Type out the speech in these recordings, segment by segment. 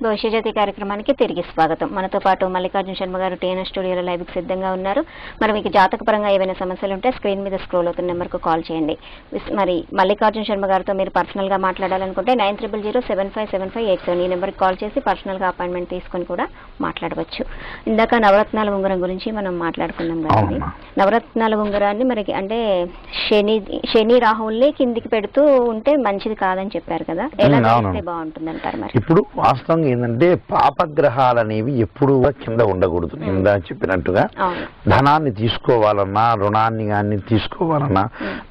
భవిష్యజ్యోతి కార్యక్రమానికి తిరిగి స్వాగతం. మనతో పాటు మల్లికార్జున శర్మ గారు టీఎన్ఎస్ స్టూడియోలో లైవ్కి సిద్ధంగా ఉన్నారు. మరి మీకు జాతకపరంగా ఏవైనా సమస్యలు ఉంటే స్క్రీన్ మీద స్క్రోల్ అవుతున్న నెంబర్కు కాల్ చేయండి. మరి మల్లికార్జున శర్మ గారితో మీరు పర్సనల్గా మాట్లాడాలనుకుంటే 9300757587 ఈ నెంబర్కి కాల్ చేసి పర్సనల్గా అపాయింట్మెంట్ తీసుకొని కూడా మాట్లాడవచ్చు. ఇందాక నవరత్నాల ఉంగరం గురించి మనం మాట్లాడుకున్నాం కదండి. నవరత్నాల ఉంగరాన్ని మరి అంటే శని రాహుల్ని కిందికి పెడుతూ ఉంటే మంచిది కాదని చెప్పారు కదా, ఎలా చేస్తే బాగుంటుంది అంటారు? మరి ఇప్పుడు వాస్తవంగా ఏంటంటే పాపగ్రహాలు అనేవి ఎప్పుడు కింద ఉండకూడదు. కింద చెప్పినట్టుగా ధనాన్ని తీసుకోవాలన్నా, రుణాన్ని కానీ తీసుకోవాలన్నా,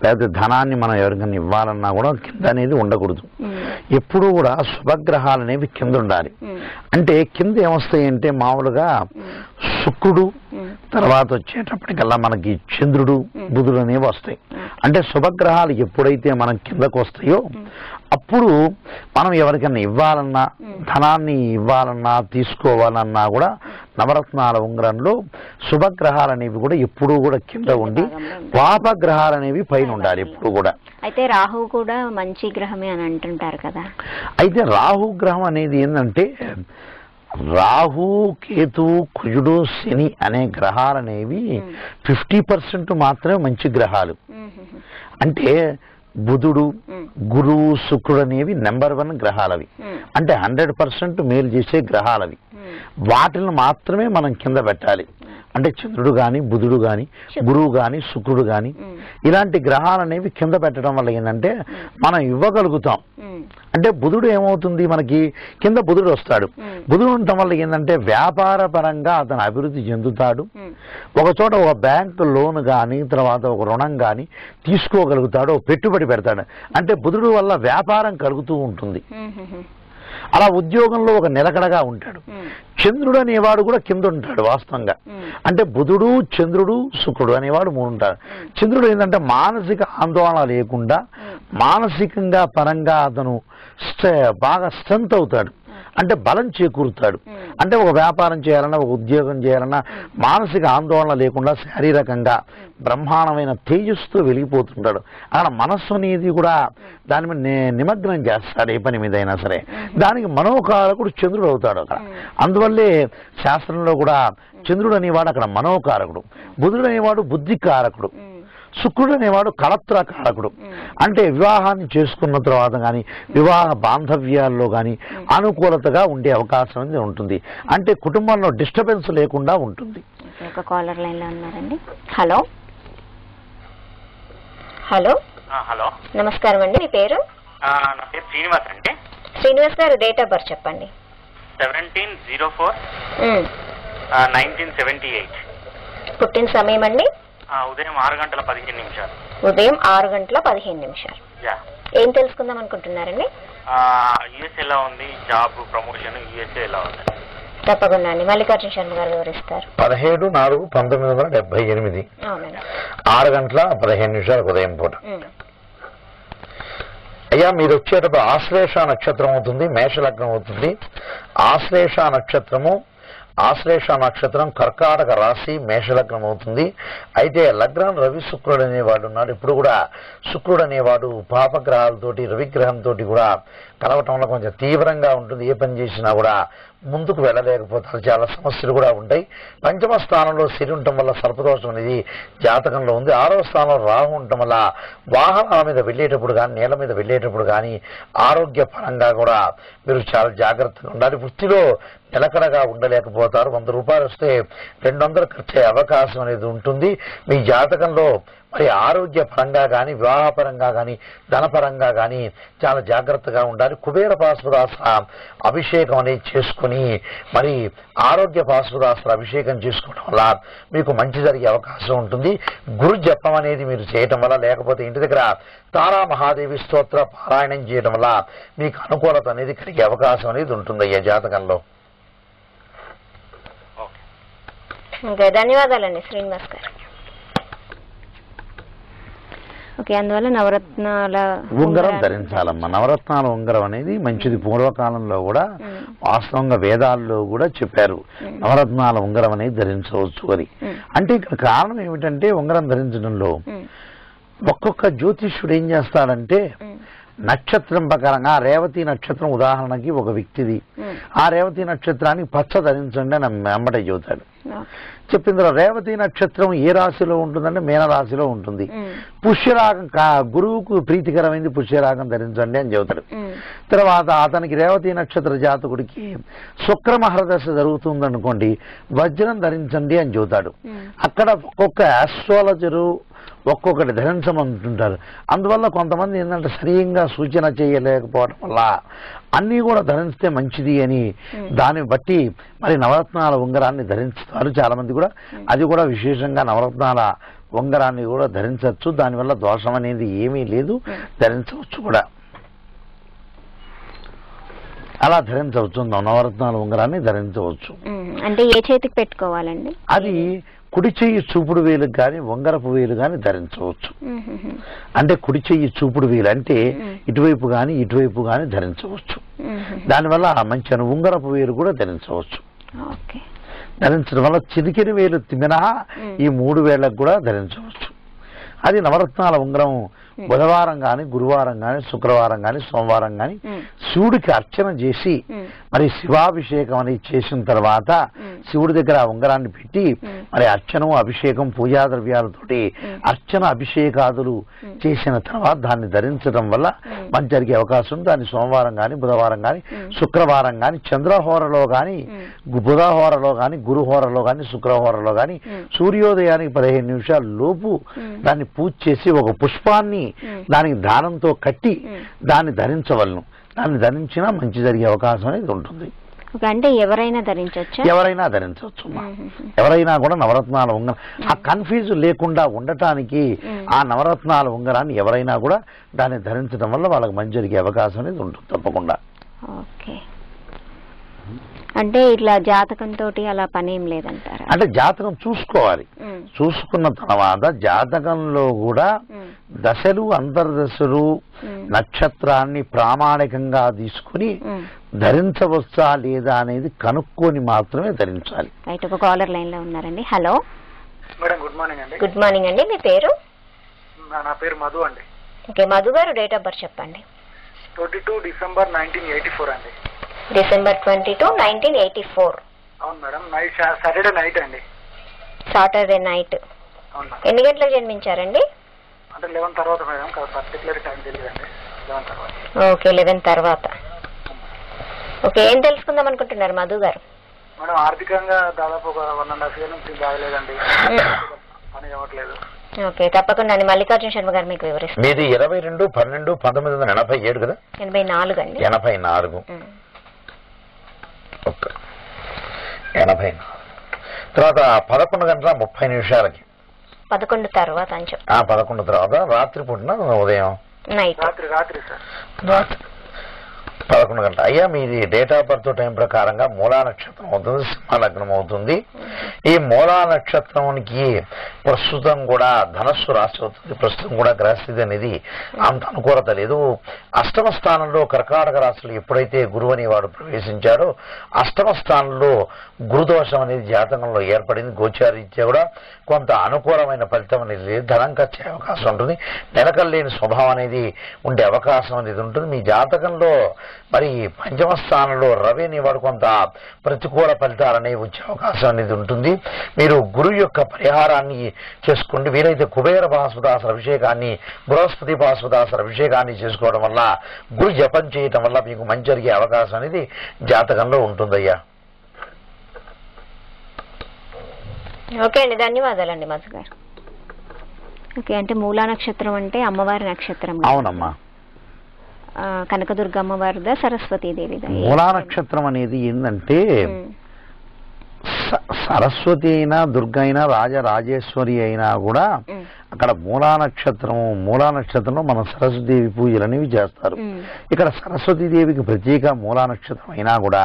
లేకపోతే ధనాన్ని మనం ఎవరికైనా ఇవ్వాలన్నా కూడా కింద అనేది ఉండకూడదు. ఎప్పుడు కూడా శుభగ్రహాలు అనేవి కింద ఉండాలి. అంటే కింద ఏమొస్తాయి అంటే మామూలుగా శుక్రుడు, తర్వాత వచ్చేటప్పటికల్లా మనకి చంద్రుడు, బుధుడు అనేవి వస్తాయి. అంటే శుభగ్రహాలు ఎప్పుడైతే మనం కిందకు వస్తాయో అప్పుడు మనం ఎవరికైనా ఇవ్వాలన్నా, ధనాన్ని ఇవ్వాలన్నా, తీసుకోవాలన్నా కూడా నవరత్నాల ఉంగరంలో శుభగ్రహాలు అనేవి కూడా ఎప్పుడూ కూడా కింద ఉండి పాపగ్రహాలు అనేవి పైన ఉండాలి ఎప్పుడు కూడా. అయితే రాహు కూడా మంచి గ్రహమే అని అంటుంటారు కదా. అయితే రాహు గ్రహం అనేది ఏంటంటే రాహు, కేతు, కుజుడు, శని అనే గ్రహాలు అనేవి 50% మాత్రమే మంచి గ్రహాలు. అంటే బుధుడు, గురువు, శుక్రుడు అనేవి నెంబర్ 1 గ్రహాలవి. అంటే 100% మేలు చేసే గ్రహాలవి. వాటిని మాత్రమే మనం కింద పెట్టాలి. అంటే చంద్రుడు కానీ, బుధుడు కానీ, గురువు కానీ, శుక్రుడు కానీ ఇలాంటి గ్రహాలు అనేవి కింద పెట్టడం వల్ల ఏంటంటే మనం ఇవ్వగలుగుతాం. అంటే బుధుడు ఏమవుతుంది, మనకి కింద బుధుడు వస్తాడు. బుధుడు ఉండటం వల్ల ఏంటంటే వ్యాపార పరంగా అతను అభివృద్ధి చెందుతాడు. ఒక చోట ఒక బ్యాంకు లోన్ కానీ, తర్వాత ఒక రుణం కానీ తీసుకోగలుగుతాడు, పెట్టుబడి పెడతాడు. అంటే బుధుడు వల్ల వ్యాపారం కలుగుతూ ఉంటుంది. అలా ఉద్యోగంలో ఒక నిలకడగా ఉంటాడు. చంద్రుడు అనేవాడు కూడా కింద ఉంటాడు వాస్తవంగా. అంటే బుధుడు, చంద్రుడు, శుక్రుడు అనేవాడు 3 ఉంటాడు. చంద్రుడు ఏంటంటే మానసిక ఆందోళన లేకుండా మానసికంగా పరంగా అతను బాగా స్ట్రెంత్ అవుతాడు. అంటే బలం చేకూరుతాడు. అంటే ఒక వ్యాపారం చేయాలన్నా, ఒక ఉద్యోగం చేయాలన్నా మానసిక ఆందోళన లేకుండా శారీరకంగా బ్రహ్మాండమైన తేజస్సుతో వెలిగిపోతుంటాడు. అక్కడ మనస్సు అనేది కూడా దాని మీద నిమగ్నం చేస్తాడు. ఏ పని మీద అయినా సరే దానికి మనోకారకుడు చంద్రుడు అవుతాడు అక్కడ. అందువల్లే శాస్త్రంలో కూడా చంద్రుడు అనేవాడు అక్కడ మనోకారకుడు, బుధుడు అనేవాడు బుద్ధికారకుడు, శుక్రుడు అనేవాడు కళత్రకారకుడు. అంటే వివాహాన్ని చేసుకున్న తర్వాత కానీ, వివాహ బాంధవ్యాల్లో కానీ అనుకూలతగా ఉండే అవకాశం అనేది ఉంటుంది. అంటే కుటుంబంలో డిస్టర్బెన్స్ లేకుండా ఉంటుంది. ఒక కాలర్ లైన్ లో ఉన్నారండి. హలో హలో హలో, నమస్కారం అండి. మీ పేరు? నా పేరు శ్రీనివాస్ అండి. శ్రీనివాస్ గారు, డేట్ ఆఫ్ బర్త్ చెప్పండి. 17/04/1978. పుట్టిన సమయం అండి? ఉదయం 6:15. ఉదయం 6:15. ఏం తెలుసుకుందాం అనుకుంటున్నారండి? యుఎస్ఏ ఉంది, జాబ్ ప్రమోషన్ యుఎస్ఏ ఎలా ఉంది? తప్పకుండా అండి, మల్లికార్జున శర్మ గారు వివరిస్తారు. 17/4/1978 6:15 ఉదయం పూట. అయ్యా, మీరు వచ్చేటప్పుడు ఆశ్లేష నక్షత్రం అవుతుంది, మేషలగ్నం అవుతుంది. ఆశ్లేష నక్షత్రం కర్కాటక రాశి, మేషలగ్నం అవుతుంది. అయితే లగ్నం రవి శుక్రుడు అనేవాడు ఉన్నాడు. ఇప్పుడు కూడా శుక్రుడు అనేవాడు పాపగ్రహాలతోటి, రవిగ్రహంతో కూడా కలవటం వల్ల కొంచెం తీవ్రంగా ఉంటుంది. ఏ పని చేసినా కూడా ముందుకు వెళ్ళలేకపోతారు, చాలా సమస్యలు కూడా ఉంటాయి. పంచమ స్థానంలో శని ఉండటం వల్ల సర్పదోషం అనేది జాతకంలో ఉంది. 6వ స్థానంలో రాహు ఉండటం వల్ల వాహనాల మీద వెళ్ళేటప్పుడు కానీ, నేల మీద వెళ్ళేటప్పుడు కానీ ఆరోగ్యపరంగా కూడా మీరు చాలా జాగ్రత్తగా ఉండాలి. వృత్తిలో నిలకడగా ఉండలేకపోతారు. 100 రూపాయలు వస్తే 200 ఖర్చు అయ్యే అవకాశం అనేది ఉంటుంది. మీ జాతకంలో మరి ఆరోగ్య పరంగా కానీ, వివాహపరంగా కానీ, ధనపరంగా కానీ చాలా జాగ్రత్తగా ఉండాలి. కుబేర పాశుపదాస్త్ర అభిషేకం అనేది చేసుకుని మరి ఆరోగ్య పాశుపదాస్త్ర అభిషేకం చేసుకోవడం వల్ల మీకు మంచి జరిగే అవకాశం ఉంటుంది. గురు జపం అనేది మీరు చేయటం వల్ల, లేకపోతే ఇంటి దగ్గర తారా మహాదేవి స్తోత్ర పారాయణం చేయడం వల్ల మీకు అనుకూలత అనేది కలిగే అవకాశం అనేది ఉంటుంది అయ్యా జాతకంలో. ధన్యవాదాలండి శ్రీనివాస్ గారు. ఓకే, అందువల్ల నవరత్నాల ఉంగరం ధరించాలమ్మా. నవరత్నాల ఉంగరం అనేది మంచిది. పూర్వకాలంలో కూడా వాస్తవంగా వేదాల్లో కూడా చెప్పారు నవరత్నాల ఉంగరం అనేది ధరించవచ్చు అని. అంటే ఇక్కడ కారణం ఏమిటంటే ఉంగరం ధరించడంలో ఒక్కొక్క జ్యోతిష్యుడు ఏం చేస్తాడంటే నక్షత్రం ప్రకారంగా రేవతి నక్షత్రం ఉదాహరణకి ఒక వ్యక్తిది, ఆ రేవతి నక్షత్రానికి పచ్చ ధరించండి అని వెంబట చెబుతాడు. చెప్పిన తర్వాత రేవతి నక్షత్రం ఏ రాశిలో ఉంటుందంటే మీనరాశిలో ఉంటుంది. పుష్యరాగం గురువుకు ప్రీతికరమైంది పుష్యరాగం ధరించండి అని చెబుతాడు. తర్వాత అతనికి రేవతి నక్షత్ర జాతకుడికి శుక్రమహర్దశ జరుగుతుంది అనుకోండి, వజ్రం ధరించండి అని చెబుతాడు. అక్కడ ఒక్కొక్క ఆస్ట్రాలజరు ఒక్కొక్కటి ధరించమంటుంటారు. అందువల్ల కొంతమంది ఏంటంటే సరిగ్గా సూచన చేయలేకపోవడం వల్ల అన్నీ కూడా ధరిస్తే మంచిది అని దాన్ని బట్టి మరి నవరత్నాల ఉంగరాన్ని ధరిస్తారు చాలా మంది కూడా. అది కూడా విశేషంగా నవరత్నాల ఉంగరాన్ని కూడా ధరించవచ్చు. దానివల్ల దోషం అనేది ఏమీ లేదు, ధరించవచ్చు కూడా. అలా ధరించవచ్చు, నవరత్నాల ఉంగరాన్ని ధరించవచ్చు. అంటే ఏ చేతికి పెట్టుకోవాలండి? అది కుడి చెయ్యి చూపుడు వేలు కానీ ఉంగరపు వేలు కానీ ధరించవచ్చు. అంటే కుడి చెయ్యి చూపుడు వేలు అంటే ఇటువైపు కానీ ఇటువైపు కానీ ధరించవచ్చు. దానివల్ల మంచి ఉంగరపు వేలు కూడా ధరించవచ్చు. ధరించడం వల్ల చిరికిన వేలు మినహా ఈ 3 వేలకు కూడా ధరించవచ్చు. అది నవరత్నాల ఉంగరం బుధవారం కానీ గురువారం కానీ శుక్రవారం కానీ సోమవారం కానీ శివుడికి అర్చన చేసి మరి శివాభిషేకం అనేది చేసిన తర్వాత శివుడి దగ్గర ఆ ఉంగరాన్ని పెట్టి మరి అర్చనం అభిషేకం పూజా ద్రవ్యాలతోటి అర్చన అభిషేకాదులు చేసిన తర్వాత దాన్ని ధరించడం వల్ల మంచి జరిగే అవకాశం ఉంది. దాన్ని సోమవారం కానీ బుధవారం కానీ శుక్రవారం కానీ చంద్రహోరలో కానీ బుధహోరలో కానీ గురుహోరలో కానీ శుక్రహోరలో కానీ సూర్యోదయానికి 15 నిమిషాల లోపు దాన్ని పూజ చేసి ఒక పుష్పాన్ని దానికి దానంతో కట్టి దాన్ని ధరించవలను. దాన్ని ధరించినా మంచి జరిగే అవకాశం అనేది ఉంటుంది. అంటే ఎవరైనా ధరించవచ్చు, ఎవరైనా ధరించవచ్చు. ఎవరైనా కూడా నవరత్నాల ఉంగరం ఆ కన్ఫ్యూజ్ లేకుండా ఉండటానికి ఆ నవరత్నాల ఉంగరాన్ని ఎవరైనా కూడా దాన్ని ధరించడం వల్ల వాళ్ళకి మంచి జరిగే అవకాశం అనేది ఉంటుంది తప్పకుండా. ఓకే. అంటే ఇట్లా జాతకంతో అలా పనేం లేదంటారా? అంటే జాతకం చూసుకోవాలి. చూసుకున్న తర్వాత జాతకంలో కూడా దశలు అంతర్దశలు నక్షత్రాన్ని ప్రామాణికంగా తీసుకుని ధరించవచ్చా లేదా అనేది కనుక్కొని మాత్రమే ధరించాలి. రైట్. ఒక కాలర్ లైన్ లో ఉన్నారండి. హలో మేడం, గుడ్ మార్నింగ్ అండి. గుడ్ మార్నింగ్ అండి. మీ పేరు? నా పేరు మధు అండి. ఓకే, మధు గారు డేట్ ఆఫ్ బర్త్ చెప్పండి. 22 డిసెంబర్ 1984 అండి. డిసెంబర్ 22, 1984. అవును మేడం. నైట్ సాటర్డే నైట్ అండి. Saturday night. అవును. ఎన్ని గంటలకు జన్మించారండి? అంటే 11 తర్వాత మేడం, పర్టికులర్ టైం తెలియదండి. 11 తర్వాత. ఓకే, 11 తర్వాత. ఓకే, ఏం తెలుసుకుందాం అనుకుంటున్నారు మధు గారు? మేడం, ఆర్థికంగా దాదాపు ఒక 1.5 year నుంచి బాగలేదండి, పని అవ్వట్లేదు. ఓకే, తప్పకుండా అండి. మల్లికార్జున శర్మ గారు మీకు వివరిస్తారు. మీది 22/12/1987 కదా? 84 అండి. 84. 84 తర్వాత 11:30 11 తర్వాత అని చెప్పి 11 తర్వాత రాత్రి పూటన ఉదయం నైట్? రాత్రి సార్. రాత్రి 11 గంటల. అయ్యా, మీది డేట్ ఆఫ్ బర్త్ టైం ప్రకారంగా మూలా నక్షత్రం అవుతుంది, సింహ లగ్నం అవుతుంది. ఈ మూలా నక్షత్రానికి ప్రస్తుతం కూడా ధనస్సు రాశి అవుతుంది. ప్రస్తుతం కూడా గ్రహస్థితి అనేది అంత అనుకూలత లేదు. అష్టమ స్థానంలో కర్కాటక రాశిలో ఎప్పుడైతే గురువు అనేవాడు ప్రవేశించాడో అష్టమ స్థానంలో గురుదోషం అనేది జాతకంలో ఏర్పడింది. గోచారీత్యా కూడా కొంత అనుకూలమైన ఫలితం అనేది లేదు. ధనం ఖర్చు అవకాశం ఉంటుంది. నిలకడలేని స్వభావం అనేది ఉండే అవకాశం అనేది ఉంటుంది. మీ జాతకంలో మరి పంచమ స్థానంలో రవి అనేవాడు కొంత ప్రతికూల ఫలితాలు అనేవి వచ్చే అవకాశం అనేది ఉంటుంది. మీరు గురువు యొక్క పరిహారాన్ని చేసుకోండి. వీరైతే కుబేర భాస్వదాసర అభిషేకాన్ని, బృహస్పతి భాస్వదాసర అభిషేకాన్ని చేసుకోవడం వల్ల, గురు జపం చేయటం వల్ల మీకు మంచి జరిగే అవకాశం అనేది జాతకంలో ఉంటుందయ్యా. ఓకే అండి, ధన్యవాదాలండి మధు గారు. ఓకే, అంటే మూలా నక్షత్రం అంటే అమ్మవారి నక్షత్రం. అవునమ్మా. కనకదుర్గ అమ్మవారిదా సరస్వతీదేవిదా? మూలా నక్షత్రం అనేది ఏంటంటే సరస్వతి అయినా దుర్గ అయినా రాజరాజేశ్వరి అయినా కూడా అక్కడ మూలా నక్షత్రంలో మన సరస్వతీదేవి పూజలు అనేవి చేస్తారు. ఇక్కడ సరస్వతీదేవికి ప్రత్యేక మూలా నక్షత్రం అయినా కూడా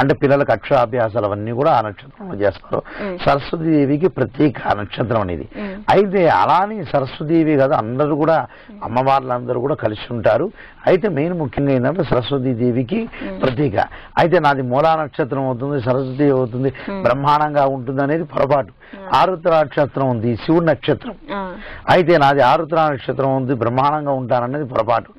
అంటే పిల్లలకు అక్షరాభ్యాసాలు అవన్నీ కూడా ఆ నక్షత్రంలో చేస్తారు. సరస్వతీదేవికి ప్రత్యేక నక్షత్రం అనేది. అయితే అలానే సరస్వతీదేవి కదా అందరూ కూడా అమ్మవార్లందరూ కూడా కలిసి ఉంటారు. అయితే మెయిన్ ముఖ్యంగా ఏంటంటే సరస్వతీదేవికి ప్రత్యేక. అయితే నాది మూలా నక్షత్రం అవుతుంది, సరస్వతి అవుతుంది, బ్రహ్మాండంగా ఉంటుంది అనేది పొరపాటు. ఆరుద్ర నక్షత్రం ఉంది, శివుడి నక్షత్రం. అయితే నాది ఆరుద్ర నక్షత్రం ఉంది, బ్రహ్మాండంగా ఉంటాననేది పొరపాటు.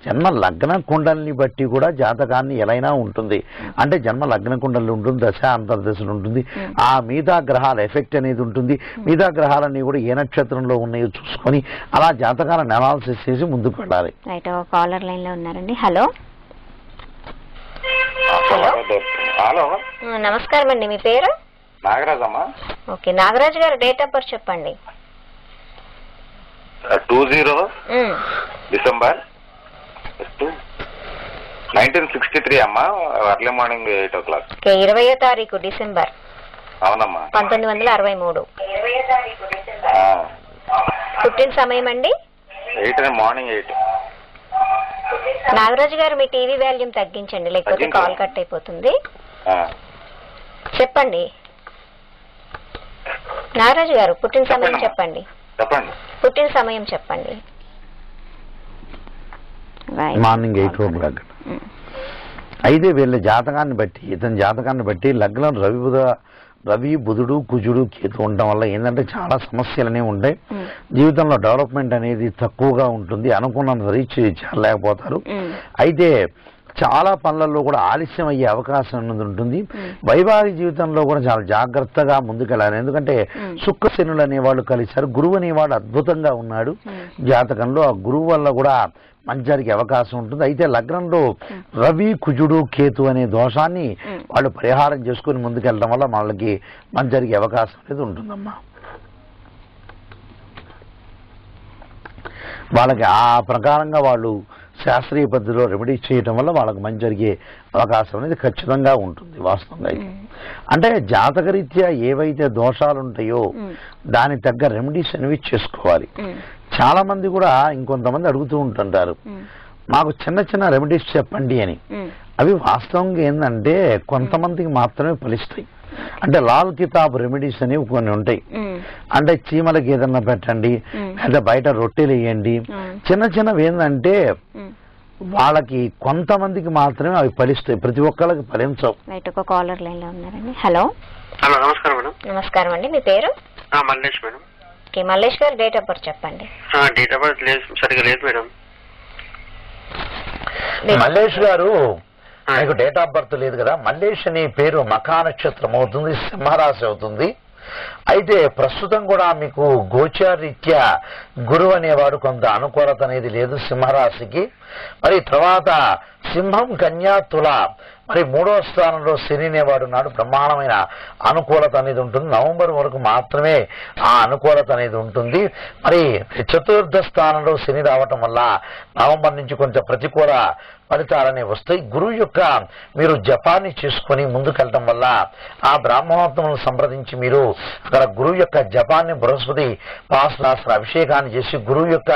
జన్మ లగ్న కుండలిని బట్టి కూడా జాతకాన్ని ఎలా ఉంటుంది అంటే జన్మ లగ్న కుండలి ఉంటుంది, దశ అంతర్దశలు ఉంటుంది, ఆ మిగతా గ్రహాల ఎఫెక్ట్ అనేది ఉంటుంది. మిగతా గ్రహాలన్నీ కూడా ఏ నక్షత్రంలో ఉన్నాయో చూసుకొని అలా జాతకాలను అనాలిసిస్ చేసి ముందుకు వెళ్ళాలి. రైట్, కాలర్ లైన్ లో ఉన్నారండి. హలో హలో నమస్కారం అండి, మీ పేరు? నాగరాజ్ అమ్మా. ఓకే, నాగరాజు గారు డేట్ ఆఫ్ బర్త్ చెప్పండి. 20 డిసెంబర్ 1963 అమ్మా, ఎర్లీ మార్నింగ్ 8 o'clock. 20వ తారీఖు డిసెంబర్. అవునమ్మా. 1963. పుట్టిన సమయం అండి? 8 మార్నింగ్ 8. నాగరాజు గారు మీ టీవీ వాల్యూమ్ తగ్గించండి, లేకపోతే కాల్ కట్ అయిపోతుంది. చెప్పండి నాగరాజు గారు, పుట్టిన సమయం చెప్పండి. పుట్టిన సమయం చెప్పండి. Morning 8 o'clock. అయితే వీళ్ళ జాతకాన్ని బట్టి, ఇతని జాతకాన్ని బట్టి లగ్నం రవి బుధుడు కుజుడు కేతు ఉండటం వల్ల ఏంటంటే చాలా సమస్యలు అనేవి ఉంటాయి. జీవితంలో డెవలప్మెంట్ అనేది తక్కువగా ఉంటుంది, అనుకున్నంత రీచ్ చేయలేకపోతారు. అయితే చాలా పనులలో కూడా ఆలస్యం అయ్యే అవకాశం అనేది ఉంటుంది. వైవాహిక జీవితంలో కూడా చాలా జాగ్రత్తగా ముందుకెళ్ళాలి. ఎందుకంటే శుక్రశనులు అనేవాళ్ళు కలిశారు, గురువు అనేవాడు అద్భుతంగా ఉన్నాడు జాతకంలో. ఆ గురువు వల్ల కూడా మంచి జరిగే అవకాశం ఉంటుంది. అయితే లగ్నంలో రవి కుజుడు కేతు అనే దోషాన్ని వాళ్ళు పరిహారం చేసుకుని ముందుకెళ్ళడం వల్ల వాళ్ళకి మంచి జరిగే అవకాశం అనేది ఉంటుందమ్మా. వాళ్ళకి ఆ ప్రకారంగా వాళ్ళు శాస్త్రీయ పద్ధతిలో రెమెడీస్ చేయటం వల్ల వాళ్ళకి మంచి జరిగే అవకాశం అనేది ఖచ్చితంగా ఉంటుంది వాస్తవంగా అయితే. అంటే జాతకరీత్యా ఏవైతే దోషాలు ఉంటాయో దానికి తగ్గ రెమెడీస్ అనేవి చేసుకోవాలి. చాలా మంది కూడా ఇంకొంతమంది అడుగుతూ ఉంటుంటారు, మాకు చిన్న చిన్న రెమెడీస్ చెప్పండి అని. అవి వాస్తవంగా ఏంటంటే కొంతమందికి మాత్రమే ఫలిస్తాయి. అంటే లాల్ కితాబ్ రెమెడీస్ అనేవి కొన్ని ఉంటాయి. అంటే చీమలకి ఏదన్నా పెట్టండి, లేదా బయట రొట్టెలు వేయండి, చిన్న చిన్నవి ఏంటంటే వాళ్ళకి కొంతమందికి మాత్రమే అవి ఫలిస్తాయి, ప్రతి ఒక్కళ్ళకి ఫలించవు. ఒక కాలర్ లైన్ లో ఉన్నారండి. హలో హలో నమస్కారం మేడం. నమస్కారం అండి, మీ పేరు? మల్లేష్ మేడం. ఓకే, మల్లేష్ గారు డేట్ ఆఫ్ బర్త్ చెప్పండి. డేట్ ఆఫ్ బర్త్ సరిగా లేదు మేడం. మల్లేష్ గారు మీకు డేట్ ఆఫ్ బర్త్ లేదు కదా. మల్లేష్ అనే పేరు మఖా నక్షత్రం అవుతుంది, సింహరాశి అవుతుంది. అయితే ప్రస్తుతం కూడా మీకు గోచారీత్యా గురువు అనేవాడు కొంత అనుకూలత అనేది లేదు సింహరాశికి. మరి తర్వాత సింహం కన్యా తుల, మరి 3వ స్థానంలో శని అనేవాడు ఉన్నాడు. బ్రహ్మాండమైన అనుకూలత అనేది ఉంటుంది. నవంబర్ వరకు మాత్రమే ఆ అనుకూలత అనేది ఉంటుంది. మరి 4వ స్థానంలో శని రావటం వల్ల నవంబర్ నుంచి కొంచెం ప్రతికూల ఫలితాలనే వస్తాయి. గురువు యొక్క మీరు జపాన్ని చేసుకుని ముందుకెళ్ళటం వల్ల ఆ బ్రాహ్మణోత్తములను సంప్రదించి మీరు అక్కడ గురువు యొక్క జపాన్ని బృహస్పతి పాశనాస్త్ర అభిషేకాన్ని చేసి గురువు యొక్క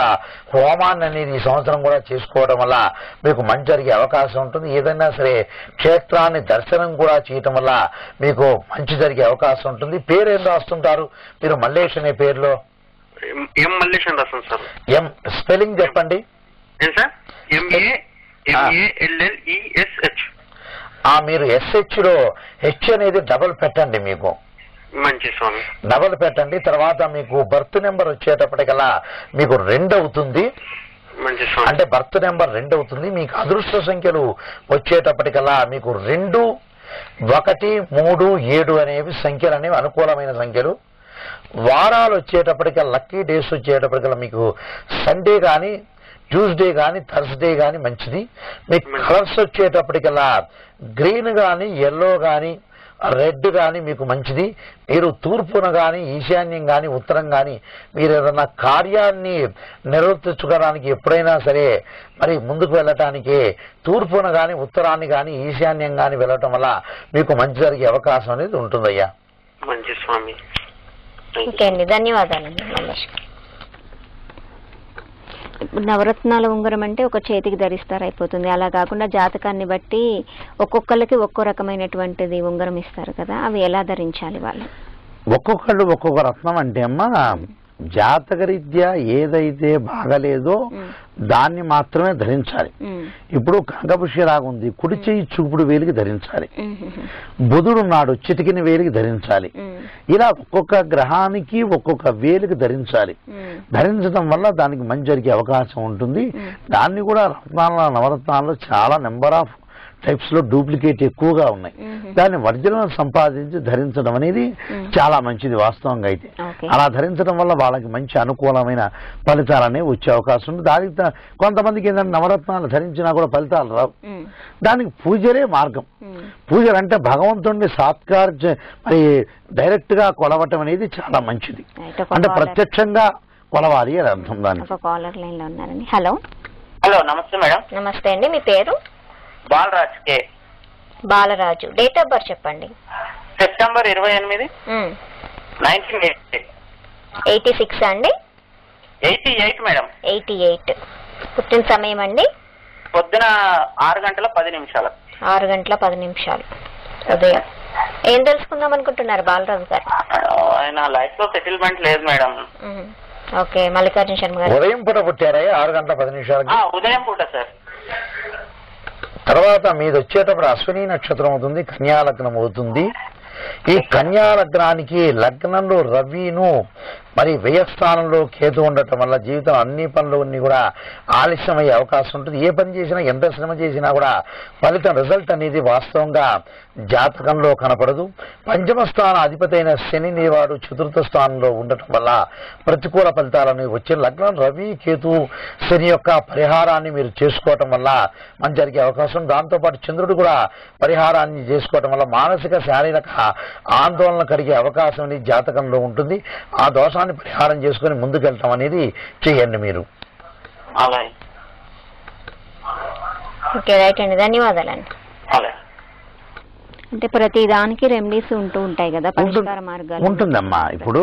హోమాన్ని అనేది ఈ సంవత్సరం కూడా చేసుకోవడం వల్ల మీకు మంచి జరిగే అవకాశం ఉంటుంది. ఏదైనా సరే క్షేత్రాన్ని దర్శనం కూడా చేయటం వల్ల మీకు మంచి జరిగే అవకాశం ఉంటుంది. పేరు ఏం రాస్తుంటారు మీరు మల్లేష్ అనే పేరులో? ఎం మల్లేష్ అని రాస్తాను సార్. ఎం స్పెల్లింగ్ చెప్పండి. ఏం సార్? MALLESH. మీరు SH లో హెచ్ అనేది డబుల్ పెట్టండి, మీకు మంచి స్వామి డబుల్ పెట్టండి. తర్వాత మీకు బర్త్ నెంబర్ వచ్చేటప్పటికల్లా మీకు 2 అవుతుంది. అంటే బర్త్ నెంబర్ 2 అవుతుంది. మీకు అదృష్ట సంఖ్యలు వచ్చేటప్పటికల్లా మీకు 2, 1, 3, 7 అనేవి సంఖ్యలు అనేవి అనుకూలమైన సంఖ్యలు. వారాలు వచ్చేటప్పటికల్లా లక్కీ డేస్ వచ్చేటప్పటికల్లా మీకు సండే కానీ ట్యూస్డే కానీ థర్స్డే కానీ మంచిది. మీకు కలర్స్ వచ్చేటప్పటికల్లా గ్రీన్ కానీ ఎల్లో కానీ రెడ్ కానీ మీకు మంచిది. మీరు తూర్పున కానీ ఈశాన్యం కానీ ఉత్తరం కానీ మీరు ఏదన్నా కార్యాన్ని నిర్వర్తించుకోవడానికి ఎప్పుడైనా సరే మరి ముందుకు వెళ్ళటానికి తూర్పున కానీ ఉత్తరాన్ని కానీ ఈశాన్యం కానీ వెళ్ళటం వల్ల మీకు మంచి జరిగే అవకాశం అనేది ఉంటుందయ్యా. మంచి స్వామి. ఓకే అండి, ధన్యవాదాలండి మల్లేష్. నవరత్నాల ఉంగరం అంటే ఒక చేతికి ధరిస్తారు అయిపోతుంది. అలా కాకుండా జాతకాన్ని బట్టి ఒక్కొక్కరికి ఒక్కో రకమైనటువంటిది ఉంగరం ఇస్తారు కదా, అవి ఎలా ధరించాలి వాళ్ళు? ఒక్కొక్కళ్ళు ఒక్కొక్క రత్నం అంటే అమ్మా జాతకరీత్యా ఏదైతే బాగలేదో దాన్ని మాత్రమే ధరించాలి. ఇప్పుడు కాకపుష్య రాగం ఉంది, కుడి చెయ్యి చూపుడు వేలికి ధరించాలి. బుధుడున్నాడు, చిటికిన వేలికి ధరించాలి. ఇలా ఒక్కొక్క గ్రహానికి ఒక్కొక్క వేలికి ధరించాలి. ధరించడం వల్ల దానికి మంచి జరిగే అవకాశం ఉంటుంది. దాన్ని కూడా నవరత్నాల్లో చాలా నెంబర్ ఆఫ్ టైప్స్ లో డూప్లికేట్ ఎక్కువగా ఉన్నాయి. దాన్ని ఒరిజినల్ సంపాదించి ధరించడం అనేది చాలా మంచిది వాస్తవంగా అయితే. అలా ధరించడం వల్ల వాళ్ళకి మంచి అనుకూలమైన ఫలితాలు అనేవి వచ్చే అవకాశం ఉంది. దానికి కొంతమందికి ఏంటంటే నవరత్నాలు ధరించినా కూడా ఫలితాలు రావు. దానికి పూజలే మార్గం. పూజలు అంటే భగవంతుడిని మరి డైరెక్ట్ గా కొలవటం అనేది చాలా మంచిది. అంటే ప్రత్యక్షంగా కొలవాలి అని అర్థం. దానికి హలో నమస్తే మేడం. నమస్తే అండి, మీ పేరు? బాలరాజ్ కే. బాలరాజు. డేట్ ఆఫ్ బర్త్ చెప్పండి. సెప్టెంబర్ 28, 1986. 86 అండి? 88 మేడం. 88. పుట్టిన సమయం అండి? పొద్దున 6 గంటల 10 నిమిషాలు. 6 గంటల 10 నిమిషాలు ఉదయం. ఏం తెలుసుకుందాం అనుకుంటున్నారు బాలరాజు గారు? ఆయన లైఫ్ లో సెటిల్మెంట్ లేదు మేడం. ఓకే, మల్లికార్జున శర్మ గారు. ఉదయం పూట పుట్టారా? 6 గంటల 10 నిమిషాలు ఉదయం పూట సార్. తర్వాత మీది వచ్చేటప్పుడు అశ్విని నక్షత్రం అవుతుంది, కన్యా లగ్నం అవుతుంది. ఈ కన్యా లగ్నానికి లగ్నంలో రవిను మరి వ్యయస్థానంలో కేతు ఉండటం వల్ల జీవితం అన్ని పనులన్నీ కూడా ఆలస్యమయ్యే అవకాశం ఉంటుంది. ఏ పని చేసినా ఎంత శ్రమ చేసినా కూడా ఫలితం రిజల్ట్ అనేది వాస్తవంగా జాతకంలో కనపడదు. పంచమ స్థాన అధిపతి అయిన శని వాడు చతుర్థ స్థానంలో ఉండటం వల్ల ప్రతికూల ఫలితాలను వచ్చే లగ్నం రవి కేతు శని యొక్క పరిహారాన్ని మీరు చేసుకోవటం వల్ల మంచి జరిగే అవకాశం. దాంతోపాటు చంద్రుడు కూడా పరిహారాన్ని చేసుకోవటం వల్ల మానసిక శారీరక ఆందోళన కలిగే అవకాశం అనేది జాతకంలో ఉంటుంది. ఆ దోషాన్ని పరిహారం చేసుకుని ముందుకెళ్ళటం అనేది చేయండి మీరు. ఓకే, రైట్ అండి, ధన్యవాదాలండి. అంటే ప్రతి దానికి రెమెడీస్ ఉంటూ ఉంటాయి కదా, పరిష్కార మార్గాలు ఉంటుందమ్మా. ఇప్పుడు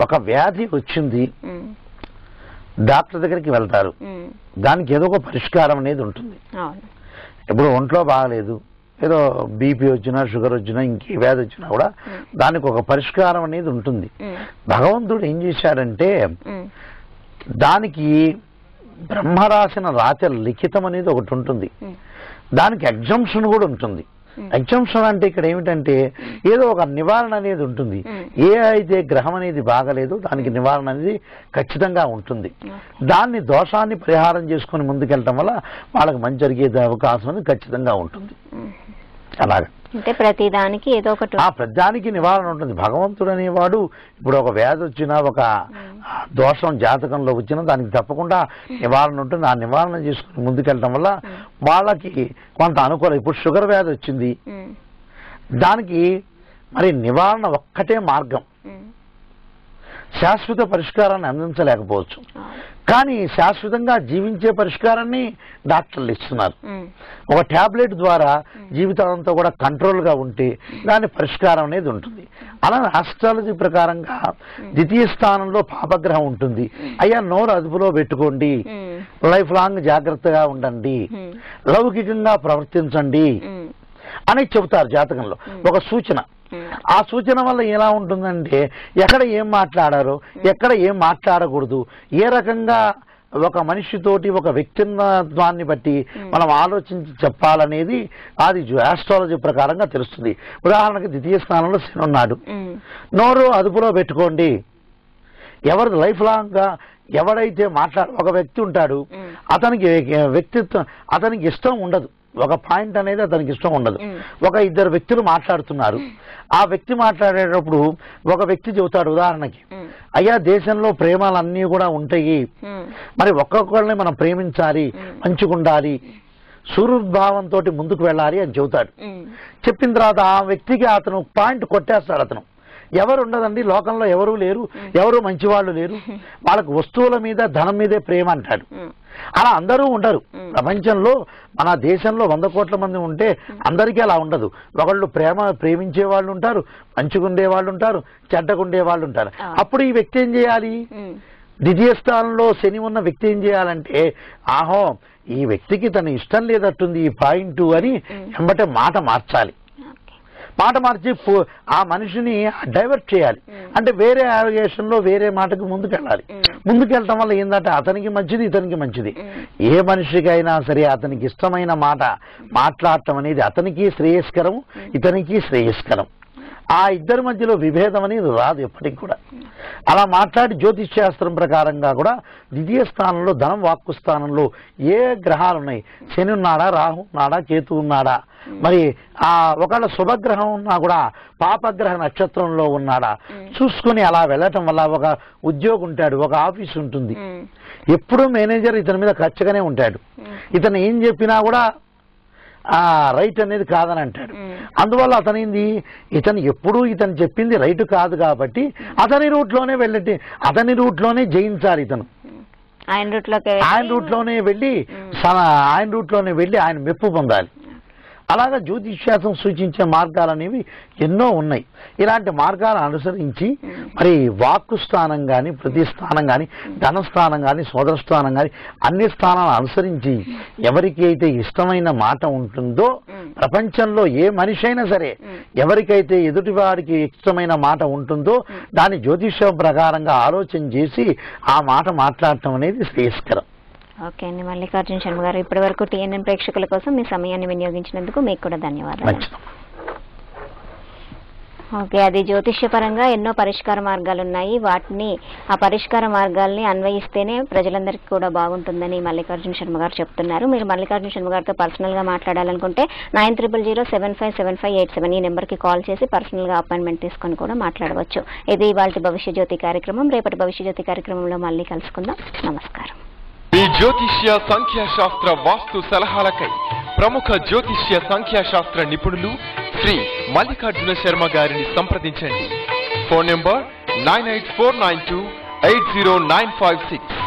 ఒక వ్యాధి వచ్చింది, డాక్టర్ దగ్గరికి వెళ్తారు, దానికి ఏదో ఒక పరిష్కారం అనేది ఉంటుంది. ఇప్పుడు ఒంట్లో బాగలేదు, ఏదో బీపీ వచ్చినా షుగర్ వచ్చినా ఇంకే వ్యాధి వచ్చినా కూడా దానికి ఒక పరిష్కారం అనేది ఉంటుంది. భగవంతుడు ఏం చేశాడంటే దానికి బ్రహ్మ రాసిన రాత లిఖితం అనేది ఒకటి ఉంటుంది, దానికి ఎగ్జంప్షన్ కూడా ఉంటుంది. ఎగ్జంప్షన్ అంటే ఇక్కడ ఏమిటంటే ఏదో ఒక నివారణ అనేది ఉంటుంది. ఏ అయితే గ్రహం అనేది బాగలేదు దానికి నివారణ అనేది ఖచ్చితంగా ఉంటుంది. దాన్ని దోషాన్ని పరిహారం చేసుకుని ముందుకెళ్ళటం వల్ల వాళ్ళకి మంచి జరిగే అవకాశం అనేది ఖచ్చితంగా ఉంటుంది. అలాగా అంటే ప్రతిదానికి ఏదో ఒకటి ప్రతిదానికి నివారణ ఉంటుంది. భగవంతుడు అనేవాడు ఇప్పుడు ఒక వ్యాధి వచ్చినా ఒక దోషం జాతకంలో వచ్చినా దానికి తప్పకుండా నివారణ ఉంటుంది. ఆ నివారణ చేసుకుని ముందుకెళ్ళటం వల్ల వాళ్ళకి కొంత అనుకూలం. ఇప్పుడు షుగర్ వ్యాధి వచ్చింది, దానికి మరి నివారణ ఒక్కటే మార్గం. శాశ్వత పరిష్కారాన్ని అందించలేకపోవచ్చు, కానీ శాశ్వతంగా జీవించే పరిష్కారాన్ని డాక్టర్లు ఇస్తున్నారు. ఒక టాబ్లెట్ ద్వారా జీవితాంతా కూడా కంట్రోల్గా ఉంటే దాని పరిష్కారం అనేది ఉంటుంది. అలానే ఆస్ట్రాలజీ ప్రకారంగా ద్వితీయ స్థానంలో పాపగ్రహం ఉంటుంది. అయ్యా నోరు అదుపులో పెట్టుకోండి, లైఫ్ లాంగ్ జాగ్రత్తగా ఉండండి, లౌకికంగా ప్రవర్తించండి అని చెబుతారు జాతకంలో ఒక సూచన. ఆ సూచన వల్ల ఎలా ఉంటుందంటే ఎక్కడ ఏం మాట్లాడారో ఎక్కడ ఏం మాట్లాడకూడదు, ఏ రకంగా ఒక మనిషితోటి ఒక వ్యక్తిత్వాన్ని బట్టి మనం ఆలోచించి చెప్పాలనేది అది ఆస్ట్రాలజీ ప్రకారంగా తెలుస్తుంది. ఉదాహరణకి ద్వితీయ స్థానంలో శని ఉన్నాడు, నోరు అదుపులో పెట్టుకోండి. ఎవరిది లైఫ్ లాంగ్ గా ఎవడైతే ఒక వ్యక్తి ఉంటాడు, అతనికి వ్యక్తిత్వం అతనికి ఇష్టం ఉండదు, ఒక పాయింట్ అనేది అతనికి ఇష్టం ఉండదు. ఒక ఇద్దరు వ్యక్తులు మాట్లాడుతున్నారు, ఆ వ్యక్తి మాట్లాడేటప్పుడు ఒక వ్యక్తి చెబుతాడు ఉదాహరణకి, అయ్యా దేశంలో ప్రేమలన్నీ కూడా ఉంటాయి, మరి ఒక్కొక్కరిని మనం ప్రేమించాలి, మంచిగుండాలి, సూర్యోద్భావంతో ముందుకు వెళ్ళాలి అని చెబుతాడు. చెప్పిన తర్వాత ఆ వ్యక్తికి అతను పాయింట్ కొట్టేస్తాడు. అతను ఎవరు ఉండదండి లోకంలో, ఎవరు లేరు, ఎవరు మంచివాళ్ళు లేరు, వాళ్ళకు వస్తువుల మీద ధనం మీదే ప్రేమ అంటాడు. అలా అందరూ ఉండరు ప్రపంచంలో. మన దేశంలో 100 కోట్ల మంది ఉంటే అందరికీ అలా ఉండదు. ఒకళ్ళు ప్రేమించే వాళ్ళు ఉంటారు, మంచిగుండే వాళ్ళు ఉంటారు, చెడ్డగుండే వాళ్ళు ఉంటారు. అప్పుడు ఈ వ్యక్తి ఏం చేయాలి? ద్వితీయ స్థానంలో శని ఉన్న వ్యక్తి ఏం చేయాలంటే, ఆహో ఈ వ్యక్తికి తన ఇష్టం లేదట్టుంది ఈ పాయింట్ అని ఎంబటే మాట మార్చాలి. మాట మార్చి ఆ మనిషిని డైవర్ట్ చేయాలి. అంటే వేరే అలిగేషన్ లో వేరే మాటకు ముందుకెళ్ళాలి. ముందుకెళ్ళటం వల్ల ఏంటంటే అతనికి మంచిది, ఇతనికి మంచిది. ఏ మనిషికైనా సరే అతనికి ఇష్టమైన మాట మాట్లాడటం అనేది అతనికి శ్రేయస్కరం, ఇతనికి శ్రేయస్కరం. ఆ ఇద్దరి మధ్యలో విభేదం అనేది రాదు ఎప్పటికి కూడా. అలా మాట్లాడి జ్యోతిష్ శాస్త్రం ప్రకారంగా కూడా ద్వితీయ స్థానంలో ధనం, వాక్కు స్థానంలో ఏ గ్రహాలు ఉన్నాయి, శని ఉన్నాడా, రాహు ఉన్నాడా, కేతు ఉన్నాడా, మరి ఆ ఒకళ్ళ శుభగ్రహం ఉన్నా కూడా పాపగ్రహ నక్షత్రంలో ఉన్నాడా చూసుకుని అలా వెళ్ళటం వల్ల ఒక ఉద్యోగం ఉంటాడు, ఒక ఆఫీస్ ఉంటుంది, ఎప్పుడూ మేనేజర్ ఇతని మీద ఖర్చుగానే ఉంటాడు. ఇతను ఏం చెప్పినా కూడా రైట్ అనేది కాదని అంటాడు. అందువల్ల అతనింది ఇతను ఎప్పుడూ ఇతను చెప్పింది రైట్ కాదు కాబట్టి అతని రూట్లోనే వెళ్ళి అతని రూట్లోనే జయించాలి. ఇతను ఆయన రూట్లోనే వెళ్ళి ఆయన మెప్పు పొందాలి. అలాగా జ్యోతిష్శాస్త్రం సూచించే మార్గాలు అనేవి ఎన్నో ఉన్నాయి. ఇలాంటి మార్గాలను అనుసరించి మరి వాక్కు స్థానం కానీ, ప్రతి స్థానం కానీ, ధనస్థానం కానీ, సోదర స్థానం కానీ అన్ని స్థానాలను అనుసరించి ఎవరికి అయితే ఇష్టమైన మాట ఉంటుందో, ప్రపంచంలో ఏ మనిషి అయినా సరే ఎవరికైతే ఎదుటివాడికి ఇష్టమైన మాట ఉంటుందో దాని జ్యోతిష్యం ప్రకారంగా ఆలోచన చేసి ఆ మాట మాట్లాడటం అనేది శ్రేయస్కరం. ఓకే అండి. మల్లికార్జున శర్మ గారు, ఇప్పటి వరకు టీఎన్ఎన్ ప్రేక్షకుల కోసం మీ సమయాన్ని వినియోగించినందుకు మీకు కూడా ధన్యవాదాలు. ఓకే, అది జ్యోతిష్యపరంగా ఎన్నో పరిష్కార మార్గాలు ఉన్నాయి. ఆ పరిష్కార మార్గాల్ని అన్వయిస్తేనే ప్రజలందరికీ కూడా బాగుంటుందని మల్లికార్జున శర్మ గారు చెప్తున్నారు. మీరు మల్లికార్జున శర్మ గారితో పర్సనల్గా మాట్లాడాలనుకుంటే 9000755587 ఈ నెంబర్కి కాల్ చేసి పర్సనల్గా అపాయింట్మెంట్ తీసుకొని కూడా మాట్లాడవచ్చు. ఇది ఇవాళ భవిష్య జ్యోతి కార్యక్రమం. రేపటి భవిష్య జ్యోతి కార్యక్రమంలో మళ్ళీ కలుసుకుందాం. నమస్కారం. ఈ జ్యోతిష్య సంఖ్యాశాస్త్ర వాస్తు సలహాలకై ప్రముఖ జ్యోతిష్య సంఖ్యాశాస్త్ర నిపుణులు శ్రీ మల్లికార్జున శర్మ గారిని సంప్రదించండి. Phone number 9849280956.